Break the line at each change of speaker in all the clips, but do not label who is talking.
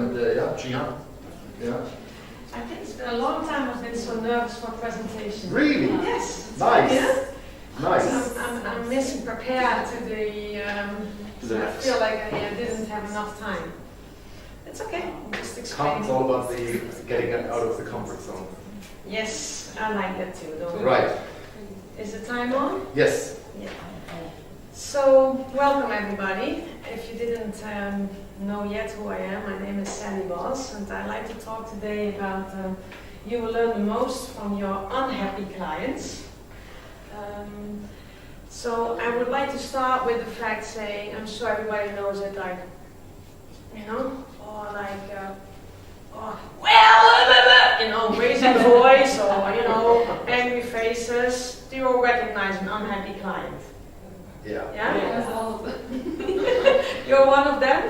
and yeah, Gina. Yeah.
I think it's been a long time I've been so nervous for a presentation.
Really?
Yes.
Nice.
Yeah?
Nice.
I'm missing prepared to the. So I feel like I didn't have enough time. It's okay. I'm just explaining.
It's all about the getting out of the comfort zone.
Yes, I like that too. Don't
Right.
Is the time on?
Yes.
Yeah. So, welcome everybody. If you didn't know yet who I am, my name is Sally Boss, and I'd like to talk today about you will learn the most from your unhappy clients. So, I would like to start with the fact saying, I'm sure everybody knows it, like, you know, or like, well, you know, raising the voice, or, you know, angry faces. Do you all recognize an unhappy client?
Yeah.
Yeah?
Yeah.
You're one of them?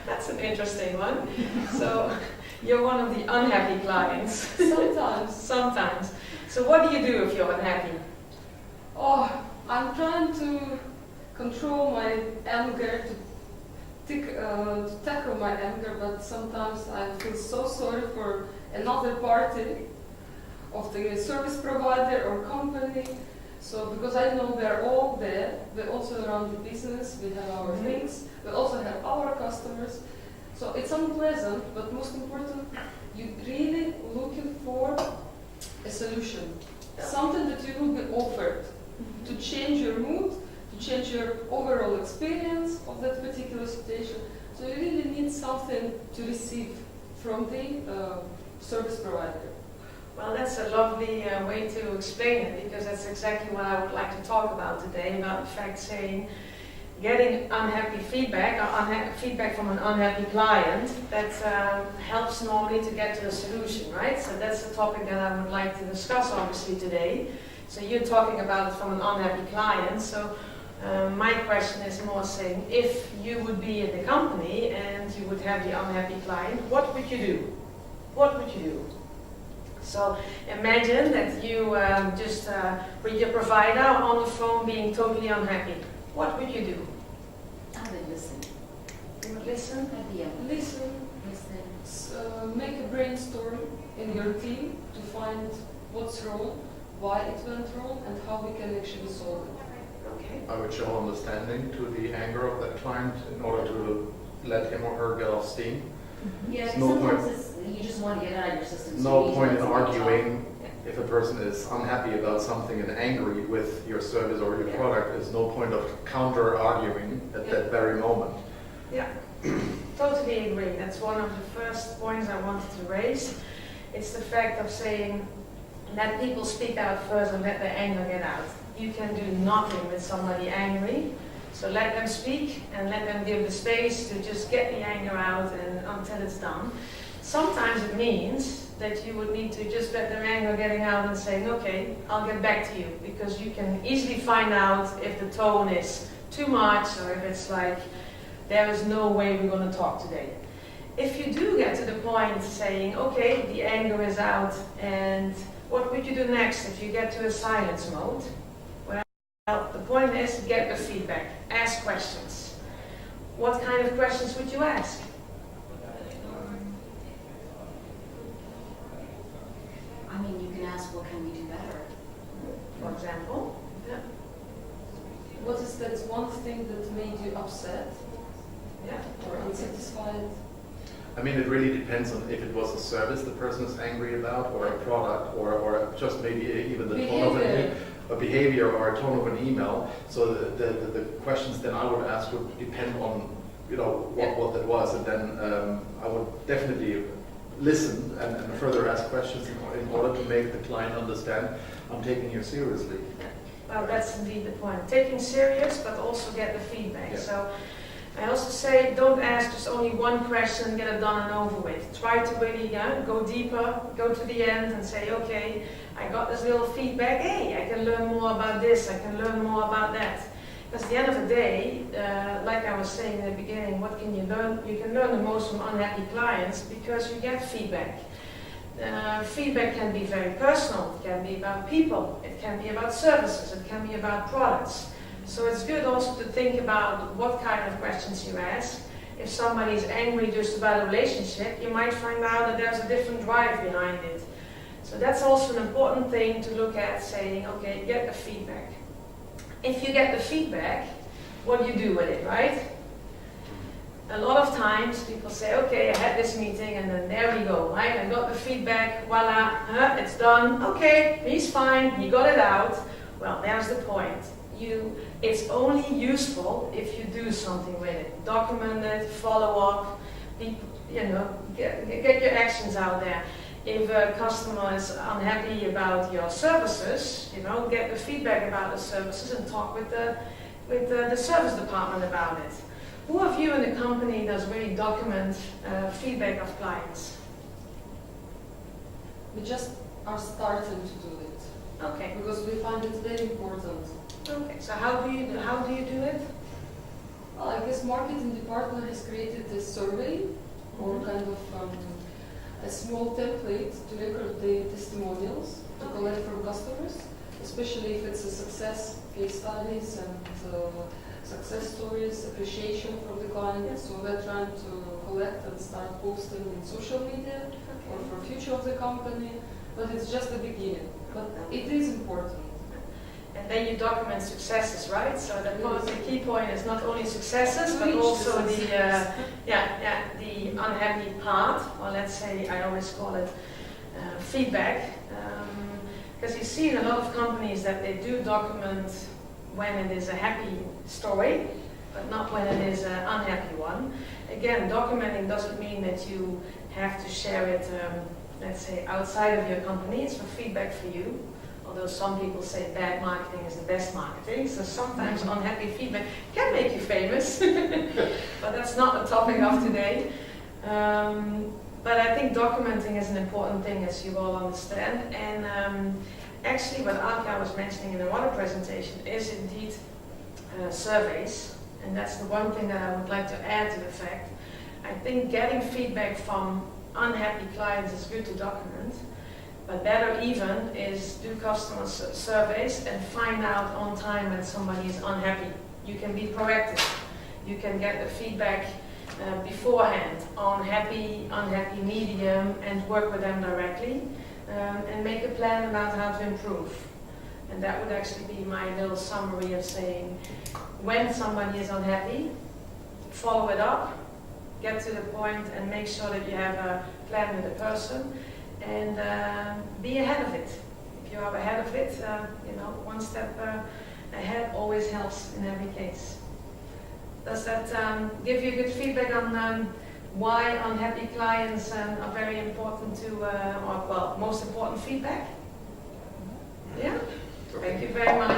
That's an interesting one. So, you're one of the unhappy clients.
Sometimes.
Sometimes. So, what do you do if you're unhappy?
Oh, I'm trying to control my anger, to tackle my anger, but sometimes I feel so sorry for another party of the service provider or company. So, because I know they're all there, we also run the business, we have our things, we also have our customers. So it's unpleasant, but most important, you really looking for a solution, something that you will be offered to change your mood, to change your overall experience of that particular situation. So you really need something to receive from the service provider.
Well, that's a lovely way to explain it, because that's exactly what I would like to talk about today, about the fact saying getting unhappy feedback, or feedback from an unhappy client, that helps normally to get to a solution, right? So that's the topic that I would like to discuss obviously today. So you're talking about it from an unhappy client, so my question is more saying, if you would be in the company and you would have the unhappy client, what would you do? What would you do? So imagine that you with your provider on the phone being totally unhappy. What would you do?
I would listen.
You would listen?
Listen, make a brainstorm in your team to find what's wrong, why it went wrong, and how we can actually solve it.
Okay.
I would show understanding to the anger of that client in order to let him or her get off steam.
Yeah,
No
sometimes you just want to get it out of your system. So
No
you
point in
just want to
arguing. If a person is unhappy about something and angry with your service or your product, there's no point of counter-arguing at that very moment.
Yeah, totally agree. That's one of the first points I wanted to raise. It's the fact of saying, let people speak out first and let their anger get out. You can do nothing with somebody angry, so let them speak and let them give the space to just get the anger out and until it's done. Sometimes it means that you would need to just let their anger getting out and saying, okay, I'll get back to you, because you can easily find out if the tone is too much or if it's like, there is no way we're going to talk today. If you do get to the point saying, okay, the anger is out, and what would you do next if you get to a silence mode? Well, the point is, get the feedback, ask questions. What kind of questions would you ask?
I mean, you can ask, what can we do better?
For example? Yeah.
What is that one thing that made you upset
Yeah.
or unsatisfied?
I mean, it really depends on if it was a service the person is angry about, or a product, or just maybe even the tone of a behavior or a tone of an email. So the questions then I would ask would depend on, you know, what that was, and then I would definitely listen and further ask questions in order to make the client understand I'm taking you seriously.
Well, that's indeed the point. Taking serious, but also get the feedback.
Yeah.
So I also say, don't ask just only one question, get it done and over with. Try to really go deeper, go to the end and say, okay, I got this little feedback, hey, I can learn more about this, I can learn more about that. Because at the end of the day, like I was saying in the beginning, what can you learn? You can learn the most from unhappy clients because you get feedback. Feedback can be very personal, it can be about people, it can be about services, it can be about products. So it's good also to think about what kind of questions you ask if somebody's angry just about a relationship, you might find out that there's a different drive behind it. So that's also an important thing to look at, saying, okay, get the feedback. If you get the feedback, what do you do with it, right? A lot of times people say, okay, I had this meeting and then there we go, right? I got the feedback, voila, it's done. Okay, he's fine, he got it out. Well, there's the point. It's only useful if you do something with it. Document it, follow up, get your actions out there. If a customer is unhappy about your services, get the feedback about the services and talk with the service department about it. Who of you in the company does really document feedback of clients?
We just are starting to do it.
Okay.
Because we find it very important.
Okay. So how do you do it?
Well, I guess marketing department has created a survey or kind of a small template to record the testimonials to collect from customers, especially if it's a success case studies and success stories, appreciation from the client. So we're trying to collect and start posting in social media or for future of the company, but it's just the beginning. But it is important.
And then you document successes, right? So the key point is not only successes, but also the unhappy part, or let's say, I always call it feedback. Because you see in a lot of companies that they do document when it is a happy story, but not when it is an unhappy one. Again, documenting doesn't mean that you have to share it, let's say, outside of your company. It's for feedback for you. Although some people say bad marketing is the best marketing, so sometimes unhappy feedback can make you famous, but that's not the topic of today. But I think documenting is an important thing, as you all understand. And actually what Alka was mentioning in the water presentation is indeed surveys, and that's the one thing that I would like to add to the fact. I think getting feedback from unhappy clients is good to document. But better even is do customer surveys and find out on time when somebody is unhappy. You can be proactive. You can get the feedback beforehand on happy, unhappy, medium, and work with them directly and make a plan about how to improve. And that would actually be my little summary of saying when somebody is unhappy, follow it up, get to the point and make sure that you have a plan with the person. And be ahead of it. If you are ahead of it, one step ahead always helps in every case. Does that give you good feedback on why unhappy clients are very important to, most important feedback? Yeah? Thank you very much.